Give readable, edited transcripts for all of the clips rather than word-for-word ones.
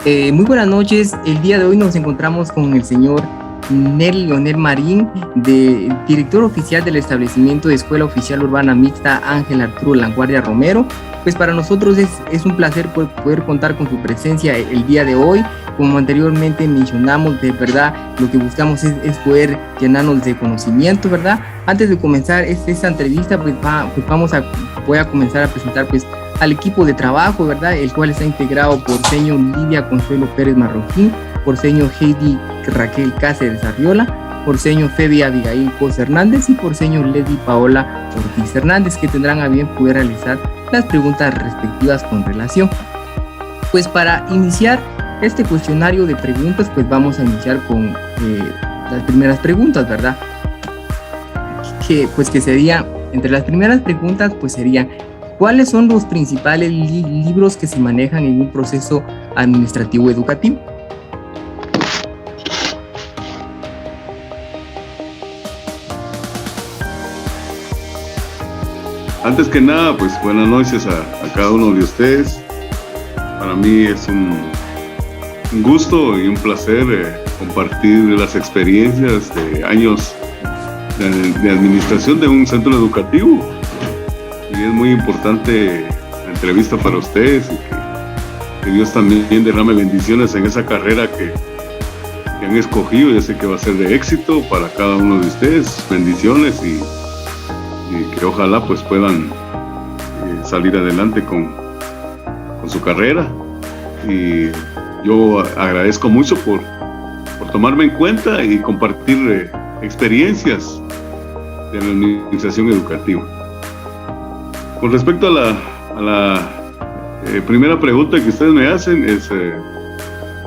Muy buenas noches. El día de hoy nos encontramos con el señor Leonel Marín, director oficial del establecimiento de Escuela Oficial Urbana Mixta Ángel Arturo Languardia Romero. Pues para nosotros es un placer poder contar con su presencia el día de hoy. Como anteriormente mencionamos, de verdad lo que buscamos es poder llenarnos de conocimiento, ¿verdad? Antes de comenzar esta entrevista, voy a comenzar a presentar al equipo de trabajo, ¿verdad? El cual está integrado por señor Lidia Consuelo Pérez Marroquín, por señor Heidi Raquel Cáceres Arriola, por señor Feby Abigail Cos Hernández y por señor Lady Paola Ortiz Hernández, que tendrán a bien poder realizar las preguntas respectivas con relación. Pues para iniciar este cuestionario de preguntas, pues vamos a iniciar con las primeras preguntas, ¿verdad? Que sería, entre las primeras preguntas, pues serían: ¿cuáles son los principales libros que se manejan en un proceso administrativo educativo? Antes que nada, pues buenas noches a cada uno de ustedes. Para mí es un gusto y un placer compartir las experiencias de años de administración de un centro educativo. Y es muy importante la entrevista para ustedes y que Dios también derrame bendiciones en esa carrera que han escogido. Yo sé que va a ser de éxito para cada uno de ustedes. Bendiciones y que ojalá pues puedan salir adelante con su carrera. Y yo agradezco mucho por tomarme en cuenta y compartir experiencias de la administración educativa. Con respecto a la primera pregunta que ustedes me hacen, es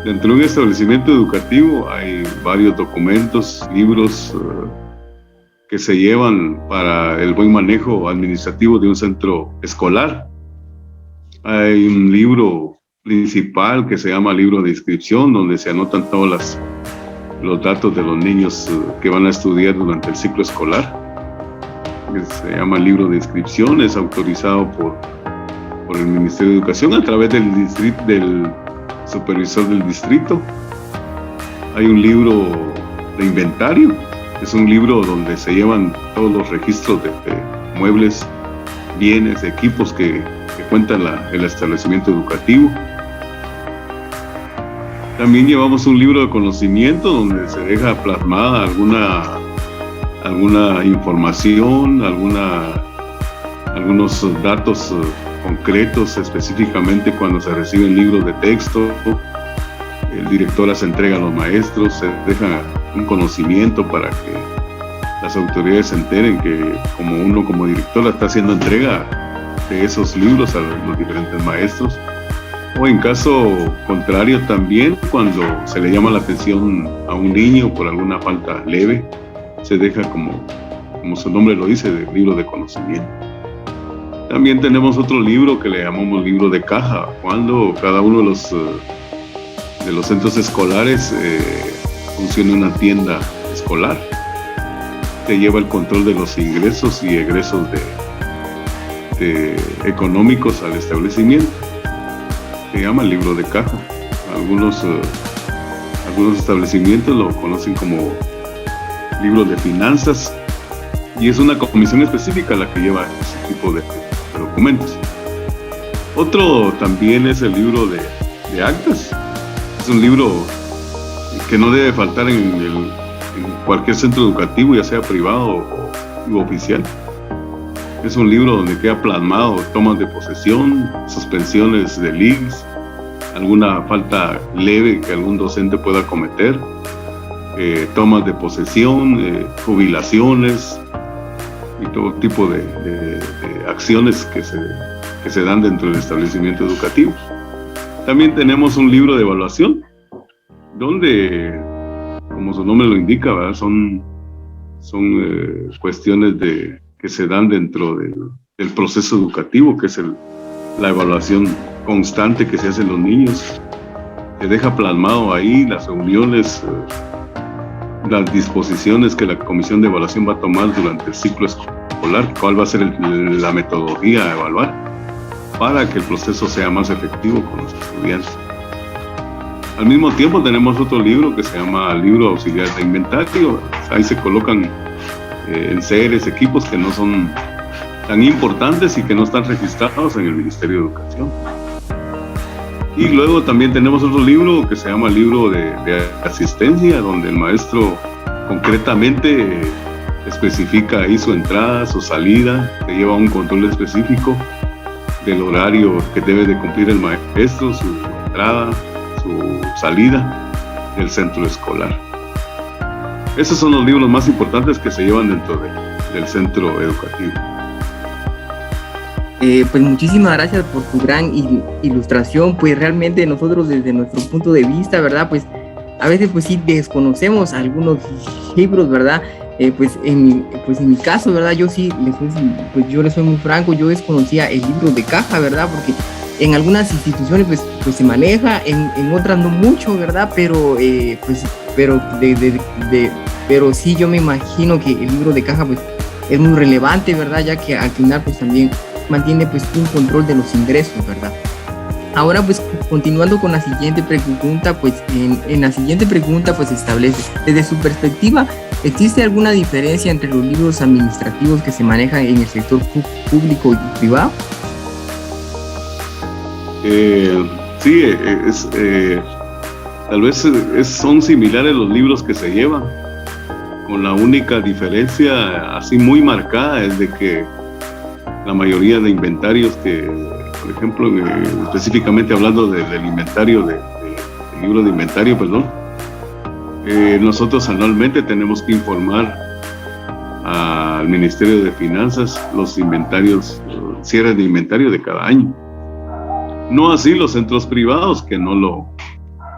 dentro de un establecimiento educativo hay varios documentos, libros que se llevan para el buen manejo administrativo de un centro escolar. Hay un libro principal que se llama libro de inscripción, donde se anotan todos los datos de los niños que van a estudiar durante el ciclo escolar. Se llama libro de inscripción, es autorizado por el Ministerio de Educación a través del supervisor del distrito. Hay un libro de inventario, es un libro donde se llevan todos los registros de muebles, bienes, equipos que cuenta el establecimiento educativo. También llevamos un libro de conocimiento donde se deja plasmada alguna información, algunos datos concretos, específicamente cuando se reciben libros de texto. El director las entrega a los maestros, se deja un conocimiento para que las autoridades se enteren que uno como director está haciendo entrega de esos libros a los diferentes maestros. O en caso contrario también, cuando se le llama la atención a un niño por alguna falta leve, se deja como su nombre lo dice, de libro de conocimiento. También tenemos otro libro que le llamamos libro de caja, cuando cada uno de los centros escolares funciona una tienda escolar. Se lleva el control de los ingresos y egresos económicos al establecimiento. Se llama libro de caja. Algunos establecimientos lo conocen como libro de finanzas, y es una comisión específica la que lleva ese tipo de documentos. Otro también es el libro de actas. Es un libro que no debe faltar en cualquier centro educativo, ya sea privado u oficial. Es un libro donde queda plasmado tomas de posesión, suspensiones de leagues, alguna falta leve que algún docente pueda cometer, tomas de posesión, jubilaciones y todo tipo de acciones que se dan dentro del establecimiento educativo. También tenemos un libro de evaluación, donde, como su nombre lo indica, ¿verdad? Son cuestiones que se dan dentro del proceso educativo, que es la evaluación constante que se hace en los niños. Se deja plasmado ahí las reuniones, las disposiciones que la comisión de evaluación va a tomar durante el ciclo escolar, cuál va a ser la metodología a evaluar para que el proceso sea más efectivo con los estudiantes. Al mismo tiempo tenemos otro libro que se llama Libro Auxiliar de Inventario. Ahí se colocan enseres, equipos que no son tan importantes y que no están registrados en el Ministerio de Educación. Y luego también tenemos otro libro que se llama Libro de Asistencia, donde el maestro concretamente especifica ahí su entrada, su salida, se lleva un control específico del horario que debe de cumplir el maestro, su entrada, su salida del centro escolar. Esos son los libros más importantes que se llevan dentro del centro educativo. Pues muchísimas gracias por tu gran ilustración. Pues realmente nosotros desde nuestro punto de vista, ¿verdad? Pues a veces pues sí desconocemos algunos libros, ¿verdad? Pues en mi caso, ¿verdad? Yo le soy muy franco, yo desconocía el libro de caja, ¿verdad? Porque en algunas instituciones pues se maneja, en otras no mucho, ¿verdad? Pero pero sí, yo me imagino que el libro de caja pues es muy relevante, ¿verdad? Ya que al final pues también mantiene pues un control de los ingresos, ¿verdad? Ahora pues continuando con la siguiente pregunta, pues en la siguiente pregunta pues establece, desde su perspectiva, ¿existe alguna diferencia entre los libros administrativos que se manejan en el sector público y privado? Sí, tal vez son similares los libros que se llevan, con la única diferencia así muy marcada es de que la mayoría de inventarios que, por ejemplo, específicamente hablando del inventario, del libro de inventario, perdón, nosotros anualmente tenemos que informar al Ministerio de Finanzas los inventarios, cierres de inventario de cada año. No así los centros privados, que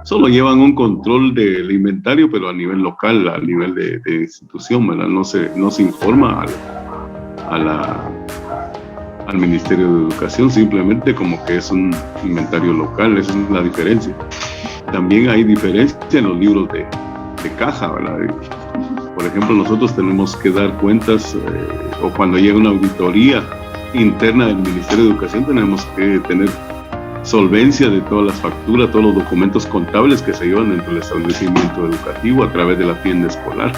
solo llevan un control del inventario, pero a nivel local, a nivel de institución, ¿verdad? No se informa al Ministerio de Educación, simplemente como que es un inventario local. Esa es la diferencia. También hay diferencia en los libros de caja, ¿verdad? Por ejemplo, nosotros tenemos que dar cuentas, o cuando llega una auditoría interna del Ministerio de Educación, tenemos que tener solvencia de todas las facturas, todos los documentos contables que se llevan dentro del establecimiento educativo a través de la tienda escolar.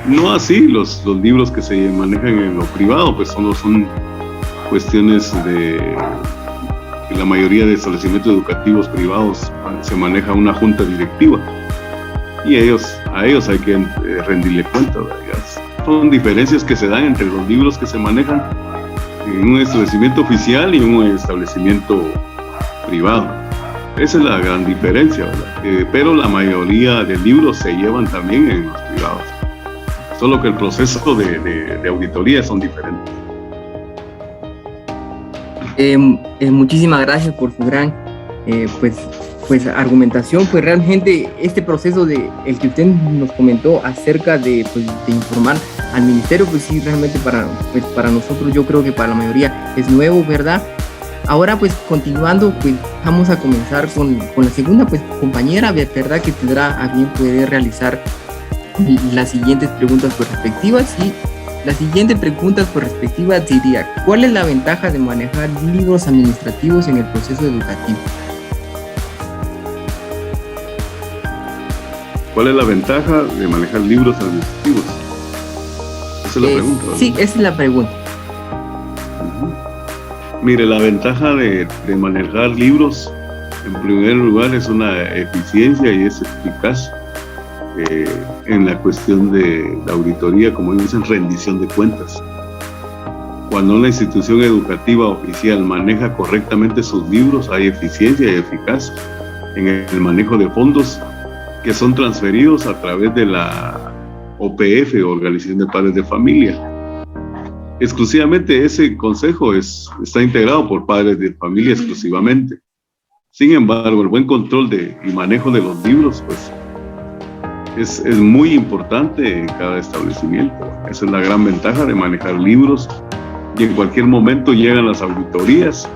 No así los libros que se manejan en lo privado, pues solo son cuestiones de que la mayoría de establecimientos educativos privados se maneja una junta directiva y a ellos hay que rendirle cuenta, ¿verdad? Son diferencias que se dan entre los libros que se manejan en un establecimiento oficial y en un establecimiento privado. Esa es la gran diferencia, ¿verdad? Pero la mayoría de libros se llevan también en los privados, solo que el proceso de auditoría son diferentes. Muchísimas gracias por su gran pues argumentación. Pues realmente este proceso el que usted nos comentó acerca de informar al ministerio, pues sí, realmente para nosotros, yo creo que para la mayoría es nuevo, ¿verdad? Ahora pues continuando, pues vamos a comenzar con la segunda pues compañera, ¿verdad? Que tendrá a bien poder realizar las siguientes preguntas por respectivas. Y la siguiente pregunta por respectiva diría: ¿cuál es la ventaja de manejar libros administrativos en el proceso educativo? ¿Cuál es la ventaja de manejar libros administrativos? Esa es la pregunta, ¿verdad? Sí, esa es la pregunta. Mire, la ventaja de manejar libros, en primer lugar, es una eficiencia y es eficaz en la cuestión de la auditoría, como dicen, rendición de cuentas. Cuando una institución educativa oficial maneja correctamente sus libros, hay eficiencia y eficacia en el manejo de fondos que son transferidos a través de la OPF, Organización de Padres de Familia. Exclusivamente ese consejo está integrado por padres de familia exclusivamente. Sin embargo, el buen control y manejo de los libros, pues, es muy importante en cada establecimiento. Esa es la gran ventaja de manejar libros, y en cualquier momento llegan las auditorías.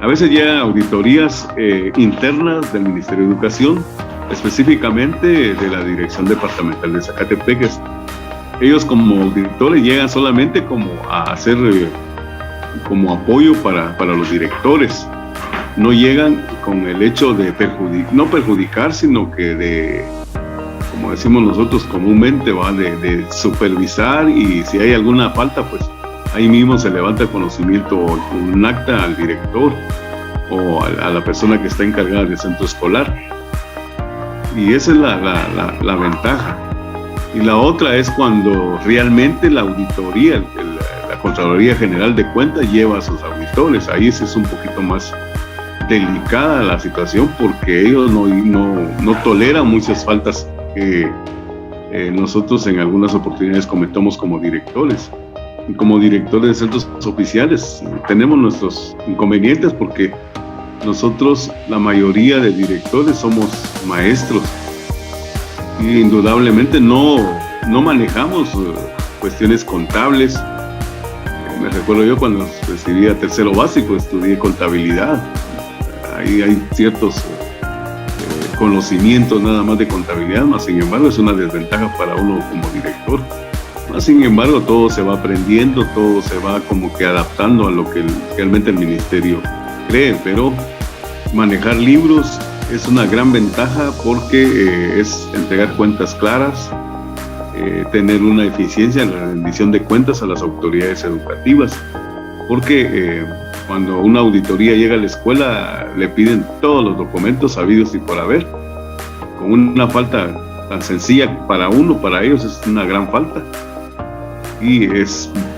A veces llegan auditorías internas del Ministerio de Educación, específicamente de la Dirección Departamental de Zacatepeques. Ellos como auditores llegan solamente como a hacer como apoyo para los directores, no llegan con el hecho de no perjudicar, sino que de, como decimos nosotros comúnmente, ¿va? De supervisar, y si hay alguna falta, pues ahí mismo se levanta el conocimiento, un acta al director o a la persona que está encargada del centro escolar. Y esa es la ventaja. Y la otra es cuando realmente la auditoría, la Contraloría General de Cuentas lleva a sus auditores. Ahí sí es un poquito más delicada la situación, porque ellos no toleran muchas faltas que nosotros en algunas oportunidades cometemos como directores. Y como directores de centros oficiales tenemos nuestros inconvenientes, porque nosotros, la mayoría de directores, somos maestros y indudablemente no manejamos cuestiones contables. Me recuerdo yo cuando recibí a tercero básico, estudié contabilidad. Ahí hay ciertos conocimientos nada más de contabilidad, más sin embargo es una desventaja para uno como director. Más sin embargo, todo se va aprendiendo, todo se va como que adaptando a lo que realmente el ministerio cree, pero manejar libros es una gran ventaja, porque es entregar cuentas claras, tener una eficiencia en la rendición de cuentas a las autoridades educativas, porque cuando una auditoría llega a la escuela le piden todos los documentos habidos y por haber. Con una falta tan sencilla para uno, para ellos es una gran falta, y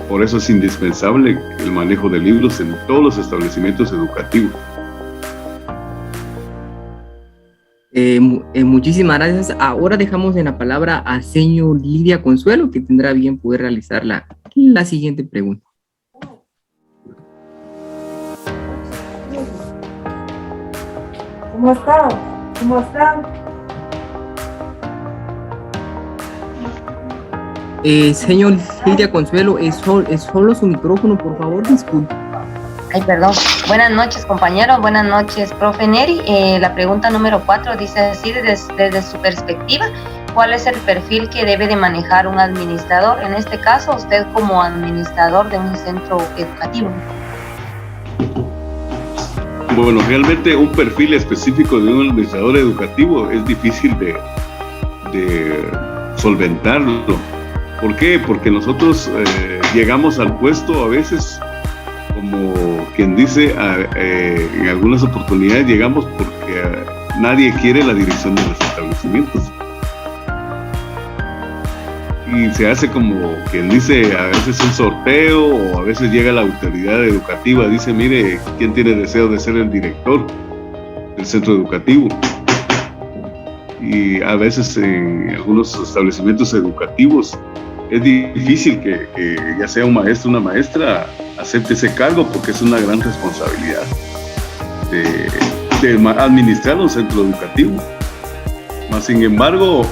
por eso es indispensable el manejo de libros en todos los establecimientos educativos. Muchísimas gracias. Ahora dejamos en la palabra a señor Lidia Consuelo, que tendrá bien poder realizar la siguiente pregunta. ¿Cómo están? ¿Cómo están? Señor Lidia Consuelo, es solo su micrófono, por favor, disculpe. Ay, perdón. Buenas noches, compañeros. Buenas noches, profe Neri. La pregunta número 4 dice así: desde su perspectiva, ¿cuál es el perfil que debe de manejar un administrador? En este caso, usted como administrador de un centro educativo. Bueno, realmente un perfil específico de un administrador educativo es difícil de solventarlo. ¿Por qué? Porque nosotros llegamos al puesto a veces, como quien dice, en algunas oportunidades llegamos porque nadie quiere la dirección de los establecimientos. Y se hace como quien dice, a veces un sorteo, o a veces llega la autoridad educativa, dice, mire, ¿quién tiene deseo de ser el director del centro educativo? Y a veces en algunos establecimientos educativos es difícil que ya sea un maestro o una maestra acepte ese cargo, porque es una gran responsabilidad de administrar un centro educativo. Más sin embargo,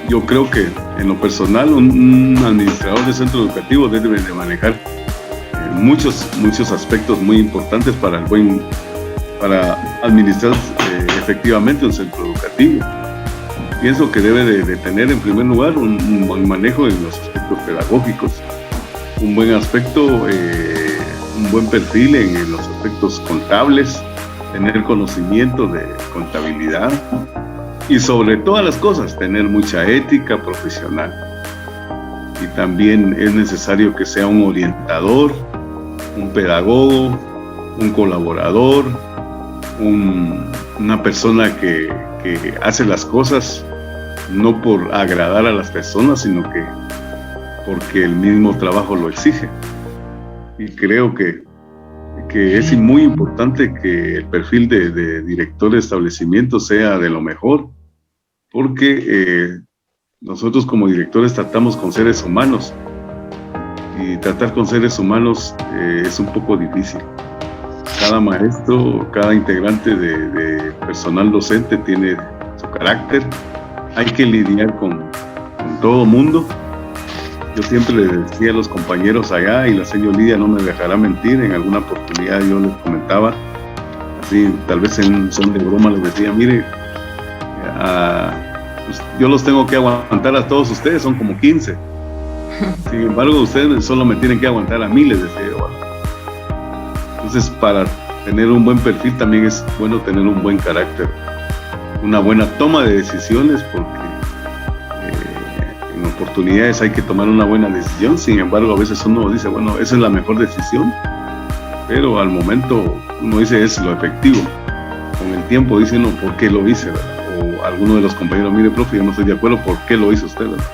yo creo que en lo personal un administrador de centro educativo debe de manejar muchos aspectos muy importantes para administrar efectivamente un centro educativo. Pienso que debe de tener en primer lugar un buen manejo en los aspectos pedagógicos, un buen aspecto, un buen perfil en los aspectos contables, tener conocimiento de contabilidad y sobre todas las cosas tener mucha ética profesional. Y también es necesario que sea un orientador, un pedagogo, un colaborador, una persona que hace las cosas no por agradar a las personas, sino que porque el mismo trabajo lo exige. Y creo que es muy importante que el perfil de director de establecimiento sea de lo mejor, porque nosotros como directores tratamos con seres humanos, y tratar con seres humanos es un poco difícil. Cada maestro, cada integrante de personal docente tiene su carácter. Hay que lidiar con todo mundo. Yo siempre les decía a los compañeros allá, y la señora Lidia no me dejará mentir, en alguna oportunidad yo les comentaba, así tal vez en son de broma, les decía, mire, pues yo los tengo que aguantar a todos ustedes, son como 15. Sin embargo, ustedes solo me tienen que aguantar a mí, les decía yo. Entonces, para tener un buen perfil también es bueno tener un buen carácter, una buena toma de decisiones, porque en oportunidades hay que tomar una buena decisión. Sin embargo, a veces uno dice, bueno, esa es la mejor decisión, pero al momento uno dice es lo efectivo. Con el tiempo dice uno, ¿por qué lo hice? ¿Verdad? O alguno de los compañeros, mire, profe, yo no estoy de acuerdo, ¿por qué lo hizo usted? ¿Verdad?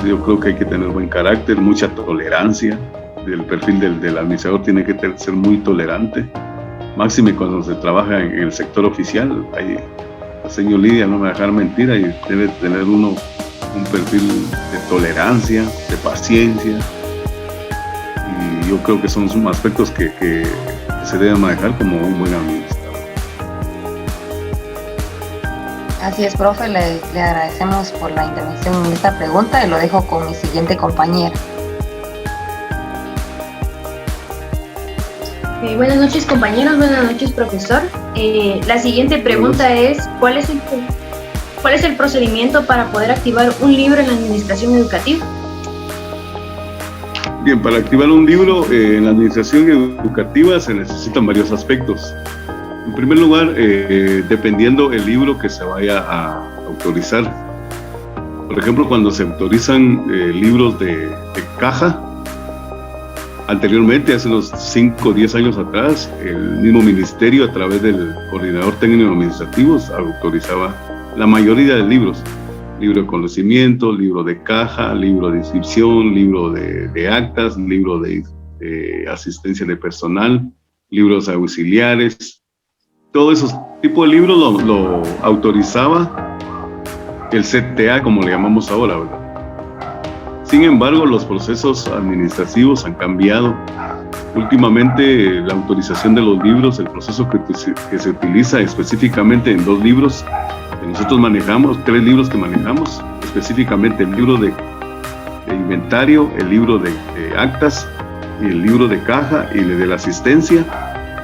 Yo creo que hay que tener buen carácter, mucha tolerancia. El perfil del administrador tiene que ser muy tolerante, máxime cuando se trabaja en el sector oficial. Ahí, la señor Lidia no me va a dejar mentira, y debe tener uno un perfil de tolerancia, de paciencia, y yo creo que son aspectos que se deben manejar como un buen administrador. Así es, profe, le agradecemos por la intervención en esta pregunta y lo dejo con mi siguiente compañera. Buenas noches, compañeros, buenas noches, profesor. La siguiente pregunta es, ¿cuál es el procedimiento para poder activar un libro en la administración educativa? Bien, para activar un libro en la administración educativa se necesitan varios aspectos. En primer lugar, dependiendo el libro que se vaya a autorizar. Por ejemplo, cuando se autorizan libros de caja, anteriormente, hace unos 5 o 10 años atrás, el mismo ministerio, a través del coordinador técnico administrativo, autorizaba la mayoría de libros. Libro de conocimiento, libro de caja, libro de inscripción, libro de actas, libro de asistencia de personal, libros auxiliares. Todos esos tipos de libros lo autorizaba el CTA, como le llamamos ahora, ¿verdad? Sin embargo, los procesos administrativos han cambiado. Últimamente, la autorización de los libros, el proceso que se utiliza específicamente en 2 libros que nosotros manejamos, 3 libros que manejamos, específicamente el libro de inventario, el libro de actas y el libro de caja y el de la asistencia,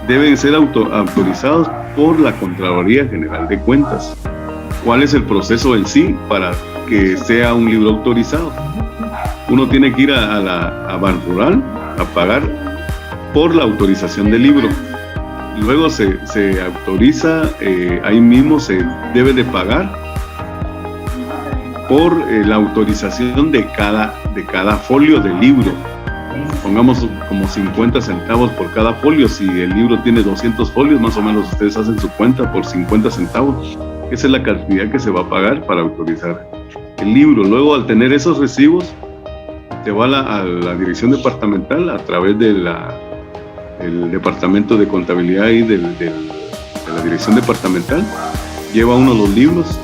deben ser autorizados por la Contraloría General de Cuentas. ¿Cuál es el proceso en sí para que sea un libro autorizado? Uno tiene que ir a Ban Rural a pagar por la autorización del libro. Luego se autoriza, ahí mismo se debe de pagar por la autorización de cada folio del libro. Pongamos como 50 centavos por cada folio. Si el libro tiene 200 folios, más o menos ustedes hacen su cuenta por 50 centavos. Esa es la cantidad que se va a pagar para autorizar el libro. Luego, al tener esos recibos, se va a la dirección departamental a través del departamento de contabilidad y de la dirección departamental. Lleva uno los libros,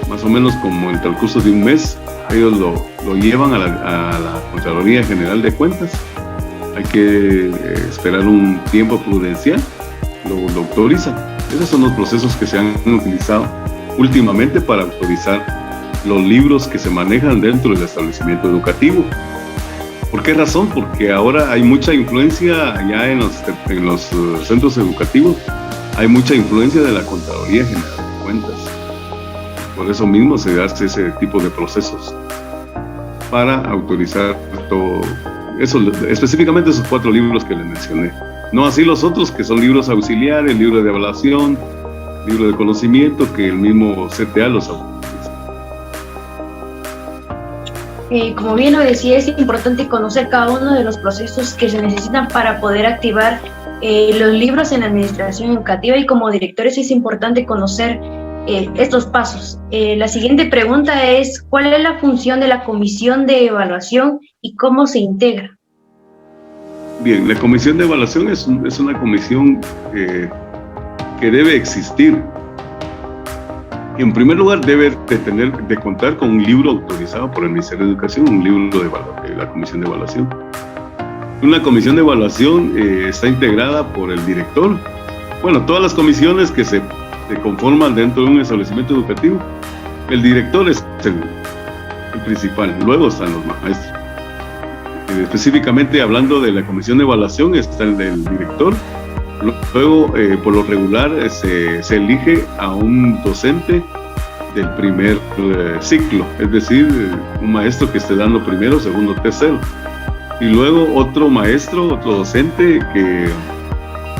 más o menos como en el transcurso de un mes, ellos lo llevan a la Contraloría General de Cuentas. Hay que esperar un tiempo prudencial, lo autorizan. Esos son los procesos que se han utilizado últimamente para autorizar los libros que se manejan dentro del establecimiento educativo. ¿Por qué razón? Porque ahora hay mucha influencia ya en los centros educativos, hay mucha influencia de la Contraloría General de Cuentas. Por eso mismo se hace ese tipo de procesos para autorizar todo eso, específicamente esos 4 libros que les mencioné. No así los otros, que son libros auxiliares, libro de evaluación, libro de conocimiento, que el mismo CTA los autoriza. Como bien lo decía, es importante conocer cada uno de los procesos que se necesitan para poder activar los libros en la administración educativa, y como directores es importante conocer estos pasos. La siguiente pregunta es, ¿cuál es la función de la comisión de evaluación y cómo se integra? Bien, la comisión de evaluación es una comisión que debe existir. En primer lugar, debe de contar con un libro autorizado por el Ministerio de Educación, un libro de la comisión de evaluación. Una comisión de evaluación está integrada por el director. Bueno, todas las comisiones que se conforman dentro de un establecimiento educativo, el director es el principal, luego están los maestros. Específicamente hablando de la comisión de evaluación, está el del director. Luego, por lo regular, se elige a un docente del primer ciclo, es decir, un maestro que esté dando primero, segundo, tercero. Y luego otro maestro, otro docente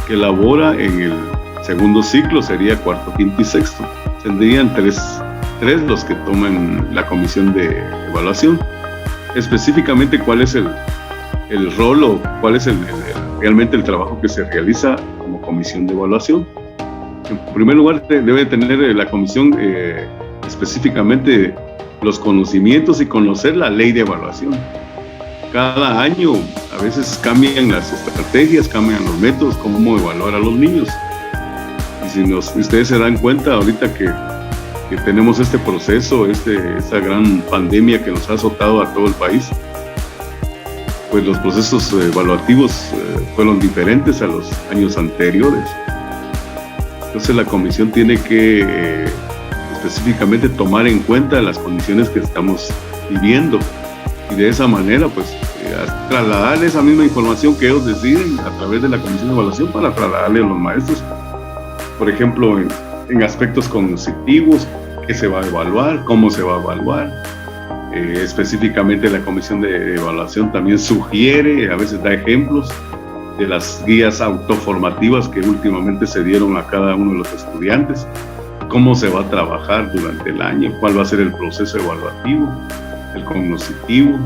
que elabora en el segundo ciclo, sería cuarto, quinto y sexto. Tendrían tres los que toman la comisión de evaluación. Específicamente, ¿cuál es el rol o cuál es realmente el trabajo que se realiza como comisión de evaluación? En primer lugar, debe tener la comisión específicamente los conocimientos y conocer la ley de evaluación. Cada año a veces cambian las estrategias, cambian los métodos, cómo evaluar a los niños. Y si ustedes se dan cuenta ahorita que tenemos este proceso, esta gran pandemia que nos ha azotado a todo el país, pues los procesos evaluativos fueron diferentes a los años anteriores. Entonces la comisión tiene que específicamente tomar en cuenta las condiciones que estamos viviendo y de esa manera pues trasladar esa misma información que ellos deciden a través de la comisión de evaluación para trasladarle a los maestros, por ejemplo en aspectos cognitivos, qué se va a evaluar, cómo se va a evaluar. Específicamente la comisión de evaluación también sugiere, a veces da ejemplos de las guías autoformativas que últimamente se dieron a cada uno de los estudiantes, cómo se va a trabajar durante el año, cuál va a ser el proceso evaluativo, el cognitivo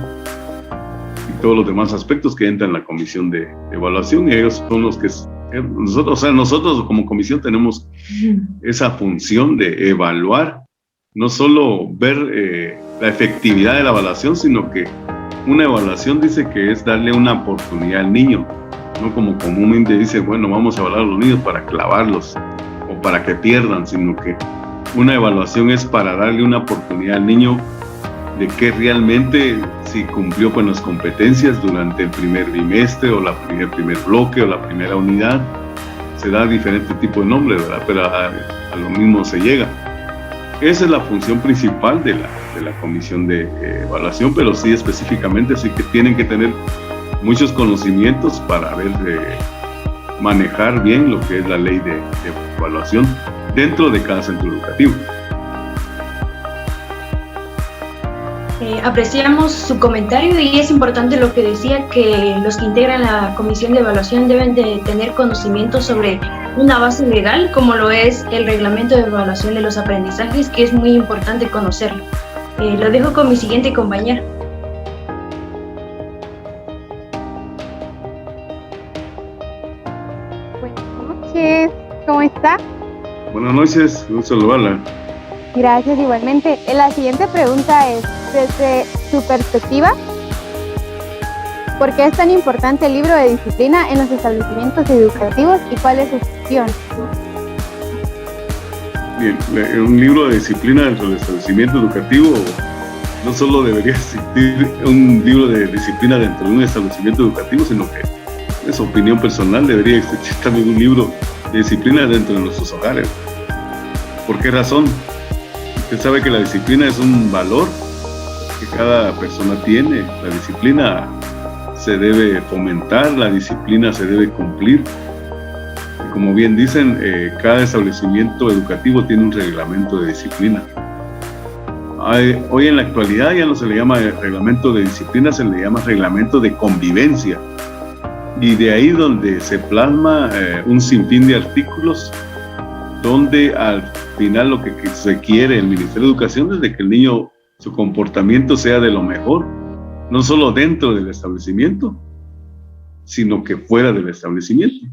y todos los demás aspectos que entran en la comisión de evaluación, y ellos son los que nosotros como comisión tenemos esa función de evaluar, no solo ver la efectividad de la evaluación, sino que una evaluación dice que es darle una oportunidad al niño, no como comúnmente dice, bueno, vamos a evaluar a los niños para clavarlos o para que pierdan, sino que una evaluación es para darle una oportunidad al niño de que realmente si cumplió con las competencias durante el primer bimestre o el primer bloque o la primera unidad. Se da diferente tipo de nombre, ¿verdad? Pero a lo mismo se llega. Esa es la función principal de la comisión de evaluación, pero sí específicamente sí que tienen que tener muchos conocimientos para manejar bien lo que es la ley de evaluación dentro de cada centro educativo. Apreciamos su comentario y es importante lo que decía, que los que integran la comisión de evaluación deben de tener conocimiento sobre una base legal, como lo es el reglamento de evaluación de los aprendizajes, que es muy importante conocerlo. Lo dejo con mi siguiente compañera. Buenas noches, ¿cómo está? Buenas noches, gusto saludarla. Gracias, igualmente. La siguiente pregunta es, desde su perspectiva, ¿por qué es tan importante el libro de disciplina en los establecimientos educativos y cuál es su función? Bien, un libro de disciplina dentro del establecimiento educativo, no solo debería existir un libro de disciplina dentro de un establecimiento educativo, sino que, es opinión personal, debería existir también un libro de disciplina dentro de nuestros hogares. ¿Por qué razón? Usted sabe que la disciplina es un valor que cada persona tiene. La disciplina se debe fomentar, la disciplina se debe cumplir. Y como bien dicen, cada establecimiento educativo tiene un reglamento de disciplina. Hoy en la actualidad ya no se le llama reglamento de disciplina, se le llama reglamento de convivencia. Y de ahí donde se plasma un sinfín de artículos donde al final lo que se quiere el Ministerio de Educación es de que el niño, su comportamiento sea de lo mejor, no solo dentro del establecimiento, sino que fuera del establecimiento.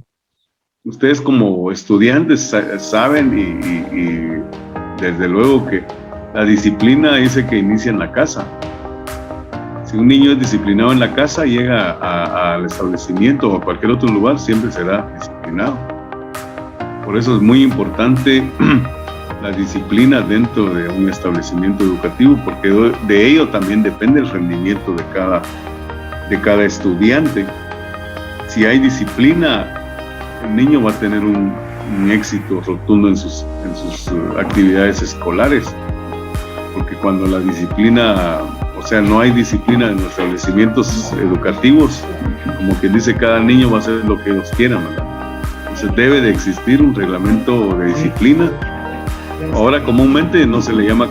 Ustedes como estudiantes saben y desde luego que la disciplina dice que inicia en la casa. Si un niño es disciplinado en la casa, llega al establecimiento o a cualquier otro lugar, siempre será disciplinado. Por eso es muy importante la disciplina dentro de un establecimiento educativo, porque de ello también depende el rendimiento de cada estudiante. Si hay disciplina, el niño va a tener un éxito rotundo en sus actividades escolares, porque cuando la disciplina, o sea, no hay disciplina en los establecimientos educativos, como quien dice, cada niño va a hacer lo que ellos quieran, ¿verdad? Entonces debe de existir un reglamento de disciplina. Ahora comúnmente no se le llama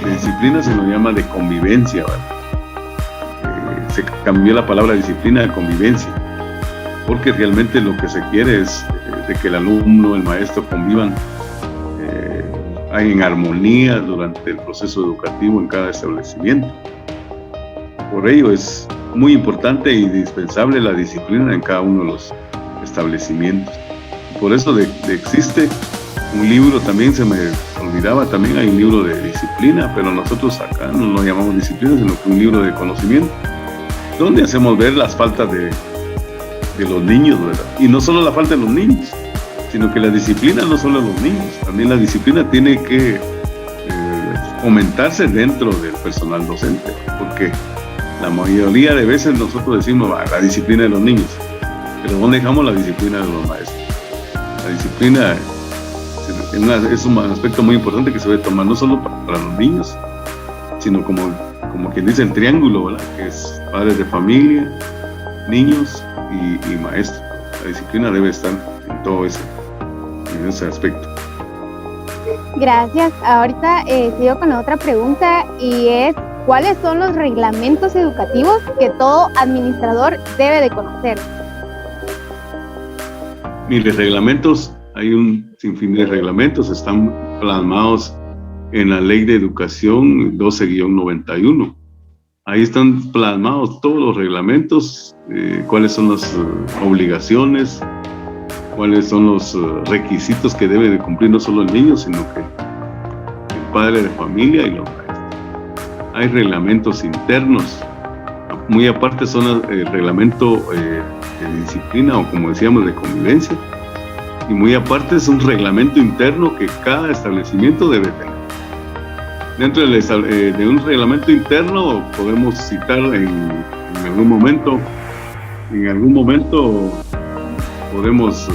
de disciplina, se le llama de convivencia, ¿verdad? Se cambió la palabra disciplina a convivencia, porque realmente lo que se quiere es de que el alumno, el maestro convivan en armonía durante el proceso educativo en cada establecimiento. Por ello es muy importante e indispensable la disciplina en cada uno de los establecimientos. Por eso existe un libro, también se me olvidaba, también hay un libro de disciplina, pero nosotros acá no lo llamamos disciplina, sino que un libro de conocimiento, donde hacemos ver las faltas de los niños, ¿verdad? Y no solo la falta de los niños, sino que la disciplina no solo de los niños, también la disciplina tiene que fomentarse dentro del personal docente, porque la mayoría de veces nosotros decimos la disciplina de los niños, pero ¿dónde dejamos la disciplina de los maestros? La disciplina es un aspecto muy importante que se debe tomar no solo para los niños, sino como quien dice el triángulo, ¿verdad? Que es padres de familia, niños y maestros. La disciplina debe estar en todo en ese aspecto. Gracias. Ahorita sigo con la otra pregunta y es, ¿cuáles son los reglamentos educativos que todo administrador debe de conocer? Mire, reglamentos, hay un sinfín de reglamentos, están plasmados en la Ley de Educación 12-91. Ahí están plasmados todos los reglamentos, cuáles son las obligaciones, cuáles son los requisitos que debe de cumplir no solo el niño, sino que el padre de familia y los maestros. Hay reglamentos internos, muy aparte son el reglamento de disciplina o como decíamos de convivencia, y muy aparte es un reglamento interno que cada establecimiento debe tener. Dentro de un reglamento interno podemos citar en algún momento podemos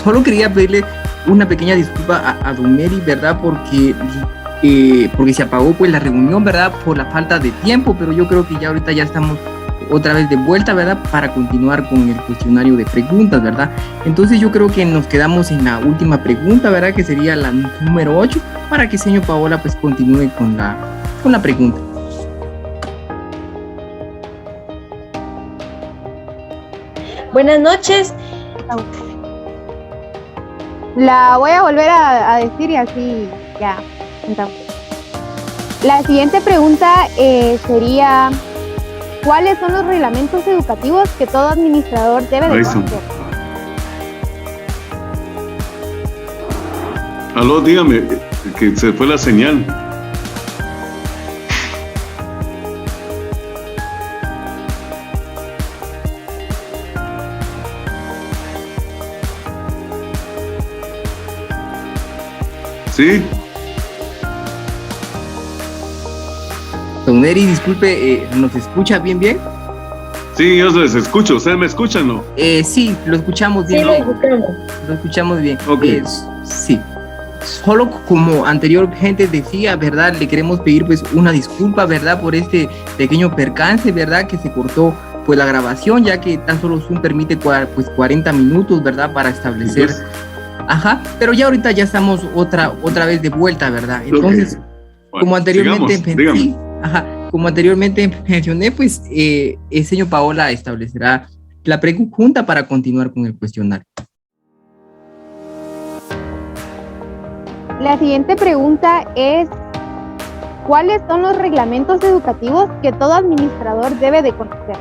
solo quería pedirle una pequeña disculpa a don Neri, ¿verdad? Porque se apagó pues la reunión, ¿verdad? Por la falta de tiempo, pero yo creo que ya ahorita ya estamos otra vez de vuelta, ¿verdad? Para continuar con el cuestionario de preguntas, ¿verdad? Entonces yo creo que nos quedamos en la última pregunta, ¿verdad? Que sería la número 8, para que señor Paola pues continúe con la pregunta. Buenas noches. La voy a volver a decir y así ya. Entonces, la siguiente pregunta sería, ¿cuáles son los reglamentos educativos que todo administrador debe de conocer? Aló, dígame, que se fue la señal. ¿Sí? Don Neri, disculpe, ¿nos escucha bien? Sí, yo les escucho. ¿Ustedes me escuchan, no? Sí, lo escuchamos bien. Sí, lo escuchamos. Lo escuchamos bien. Okay. Sí. Solo como anterior gente decía, ¿verdad? Le queremos pedir pues una disculpa, ¿verdad? Por este pequeño percance, ¿verdad? Que se cortó pues la grabación, ya que tan solo Zoom permite pues 40 minutos, ¿verdad? Para establecer... Pues, ajá, pero ya ahorita ya estamos otra vez de vuelta, ¿verdad? Entonces, okay. Bueno, como anteriormente sigamos, como anteriormente mencioné, pues el señor Paola establecerá la pregunta para continuar con el cuestionario. La siguiente pregunta es, ¿cuáles son los reglamentos educativos que todo administrador debe de conocer?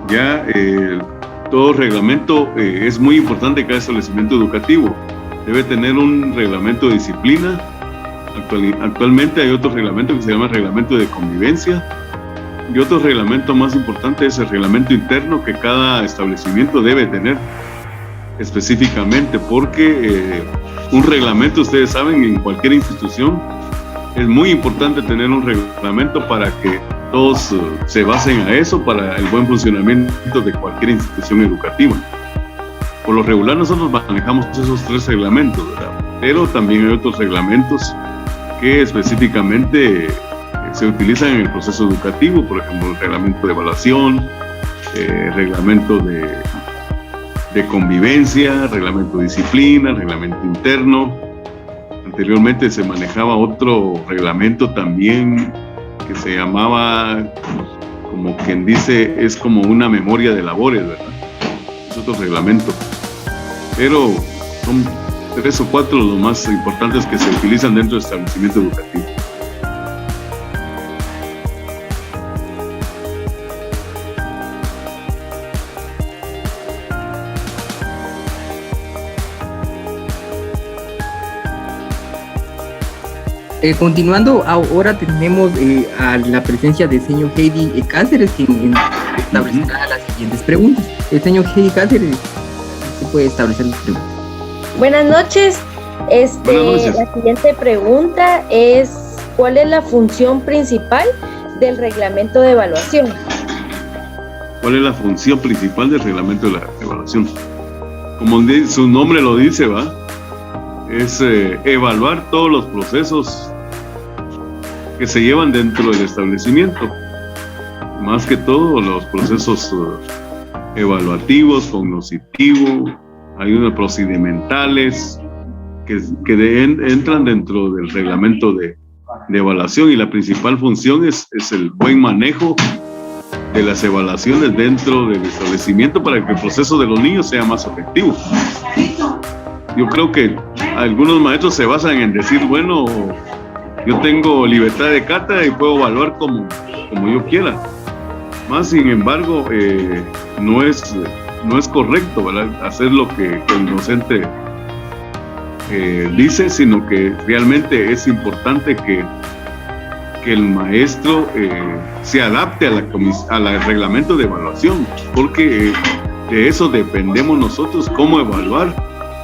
Ya, todo reglamento es muy importante en cada establecimiento educativo. Debe tener un reglamento de disciplina. Actualmente hay otro reglamento que se llama reglamento de convivencia, y otro reglamento más importante es el reglamento interno que cada establecimiento debe tener específicamente, porque un reglamento, ustedes saben, en cualquier institución es muy importante tener un reglamento para que todos se basen a eso para el buen funcionamiento de cualquier institución educativa. Por lo regular nosotros manejamos esos 3 reglamentos, ¿verdad? Pero también hay otros reglamentos que específicamente se utilizan en el proceso educativo, por ejemplo, el reglamento de evaluación, reglamento de convivencia, reglamento de disciplina, reglamento interno. Anteriormente se manejaba otro reglamento también que que se llamaba, como quien dice, es como una memoria de labores, ¿verdad? Es otro reglamento. Pero son 3 o 4 los más importantes que se utilizan dentro del establecimiento educativo. Continuando, ahora tenemos a la presencia del señor Heidi Cáceres, quien establecerá las siguientes preguntas. El señor Heidi Cáceres se puede establecer las preguntas. Buenas noches. Buenas noches. La siguiente pregunta es: ¿cuál es la función principal del reglamento de evaluación? ¿Cuál es la función principal del reglamento de la evaluación? Como su nombre lo dice, ¿va? Es evaluar todos los procesos que se llevan dentro del establecimiento, más que todo los procesos evaluativos, cognitivos, hay unos procedimentales que entran dentro del reglamento de evaluación, y la principal función es el buen manejo de las evaluaciones dentro del establecimiento para que el proceso de los niños sea más efectivo. Yo creo que algunos maestros se basan en decir, bueno, yo tengo libertad de cátedra y puedo evaluar como yo quiera. Más sin embargo, no es correcto, ¿verdad?, hacer lo que el docente dice, sino que realmente es importante que el maestro se adapte al reglamento de evaluación, porque de eso dependemos nosotros, cómo evaluar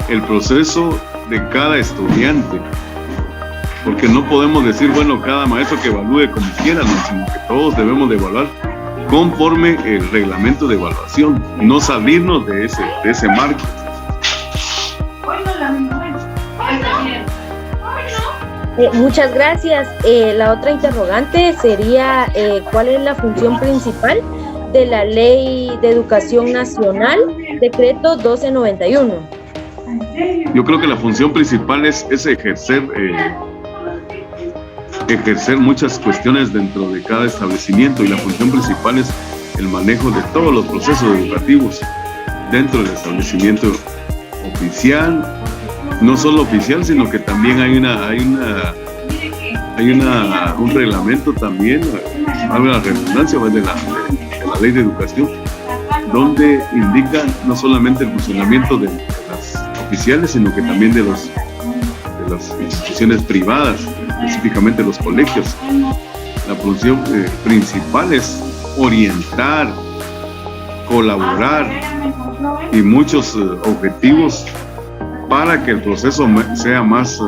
el proceso de cada estudiante, porque no podemos decir, bueno, cada maestro que evalúe como quiera, no, sino que todos debemos de evaluar conforme el reglamento de evaluación, no salirnos de ese marco. Muchas gracias. La otra interrogante sería: ¿cuál es la función principal de la Ley de Educación Nacional, Decreto 1291? Yo creo que la función principal es ejercer muchas cuestiones dentro de cada establecimiento, y la función principal es el manejo de todos los procesos educativos dentro del establecimiento oficial, no solo oficial, sino que también hay un reglamento también, habla la redundancia de la Ley de Educación, donde indica no solamente el funcionamiento de las oficiales, sino que también de las instituciones privadas, específicamente los colegios. La función principal es orientar, colaborar y muchos objetivos para que el proceso sea más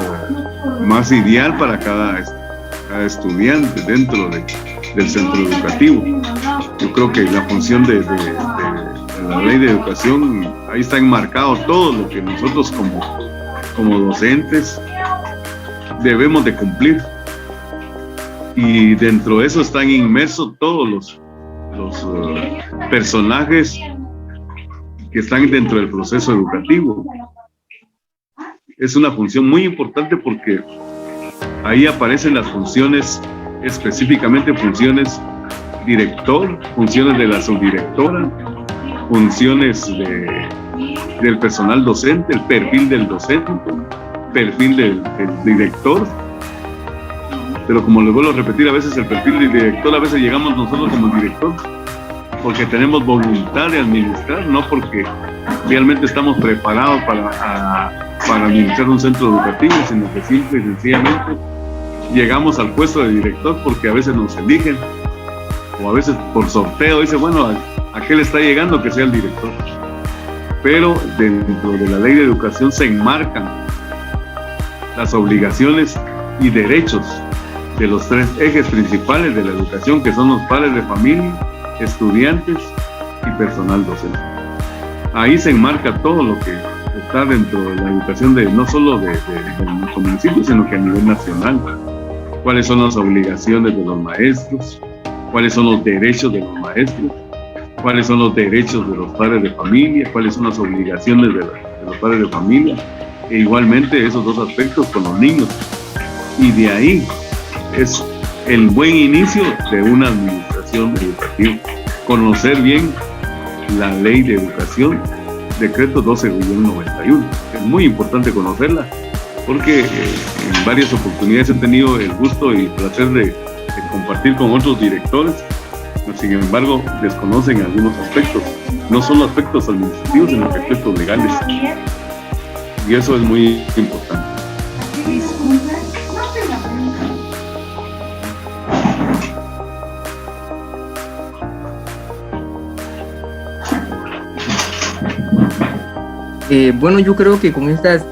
ideal para cada estudiante dentro del centro educativo. Yo creo que la función de la Ley de Educación, ahí está enmarcado todo lo que nosotros como docentes debemos de cumplir, y dentro de eso están inmersos todos los personajes que están dentro del proceso educativo. Es una función muy importante porque ahí aparecen las funciones, específicamente funciones director, funciones de la subdirectora, funciones del personal docente, el perfil del docente, perfil del director. Pero como les vuelvo a repetir, a veces el perfil del director, a veces llegamos nosotros como director porque tenemos voluntad de administrar, no porque realmente estamos preparados para administrar un centro educativo, sino que simple y sencillamente llegamos al puesto de director porque a veces nos eligen, o a veces por sorteo dice, bueno, ¿a qué le está llegando que sea el director? Pero dentro de la Ley de Educación se enmarcan las obligaciones y derechos de los 3 ejes principales de la educación, que son los padres de familia, estudiantes y personal docente. Ahí se enmarca todo lo que está dentro de la educación no solo de nuestro municipio, sino que a nivel nacional. ¿Cuáles son las obligaciones de los maestros? ¿Cuáles son los derechos de los maestros? ¿Cuáles son los derechos de los padres de familia? ¿Cuáles son las obligaciones de los padres de familia? E igualmente esos 2 aspectos con los niños. Y de ahí es el buen inicio de una administración educativa. Conocer bien la ley de educación, decreto 12/91. Es muy importante conocerla, porque en varias oportunidades he tenido el gusto y placer de compartir con otros directores, pero sin embargo desconocen algunos aspectos, no solo aspectos administrativos, sino aspectos legales. Y eso es muy importante. Bueno, yo creo que con estas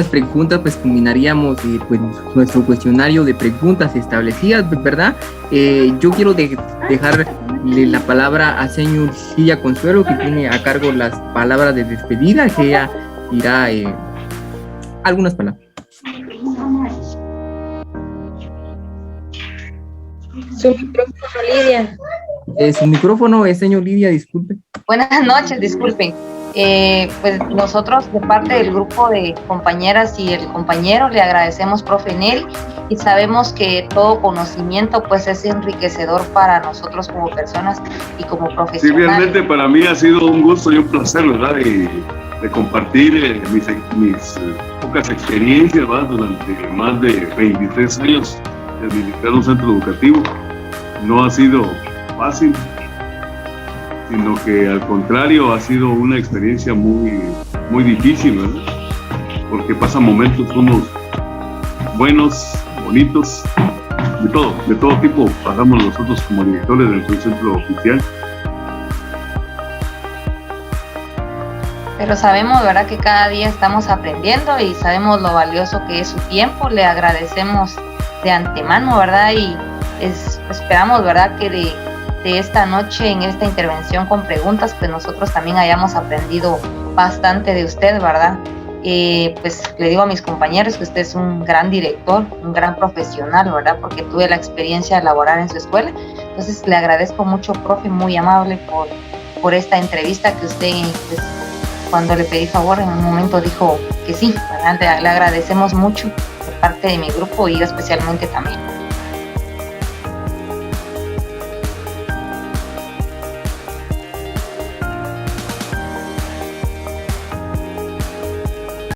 preguntas pues culminaríamos pues nuestro cuestionario de preguntas establecidas, ¿verdad? Yo quiero dejarle la palabra a señor Silvia Consuelo, que tiene a cargo las palabras de despedida, que ella dirá algunas palabras. Su micrófono, Lidia. Su micrófono es señor Lidia, disculpe. Buenas noches, disculpen. Pues nosotros de parte del grupo de compañeras y el compañero le agradecemos, profe Neri, y sabemos que todo conocimiento pues es enriquecedor para nosotros como personas y como profesionales. Sí, realmente para mí ha sido un gusto y un placer, ¿verdad? De compartir mis pocas experiencias, ¿verdad? Durante más de 23 años de administrar un centro educativo. No ha sido fácil, sino que al contrario ha sido una experiencia muy, muy difícil, ¿verdad? Porque pasan momentos unos buenos, bonitos, de todo tipo pasamos nosotros como directores del centro oficial. Pero sabemos, ¿verdad?, que cada día estamos aprendiendo y sabemos lo valioso que es su tiempo. Le agradecemos de antemano, ¿verdad? Y esperamos, ¿verdad?, que de esta noche, en esta intervención con preguntas, pues nosotros también hayamos aprendido bastante de usted, ¿verdad? Pues le digo a mis compañeros que usted es un gran director, un gran profesional, ¿verdad? Porque tuve la experiencia de laborar en su escuela. Entonces le agradezco mucho, profe, muy amable por esta entrevista que usted, pues, cuando le pedí favor, en un momento dijo que sí, ¿verdad? Le agradecemos mucho de parte de mi grupo y yo especialmente también.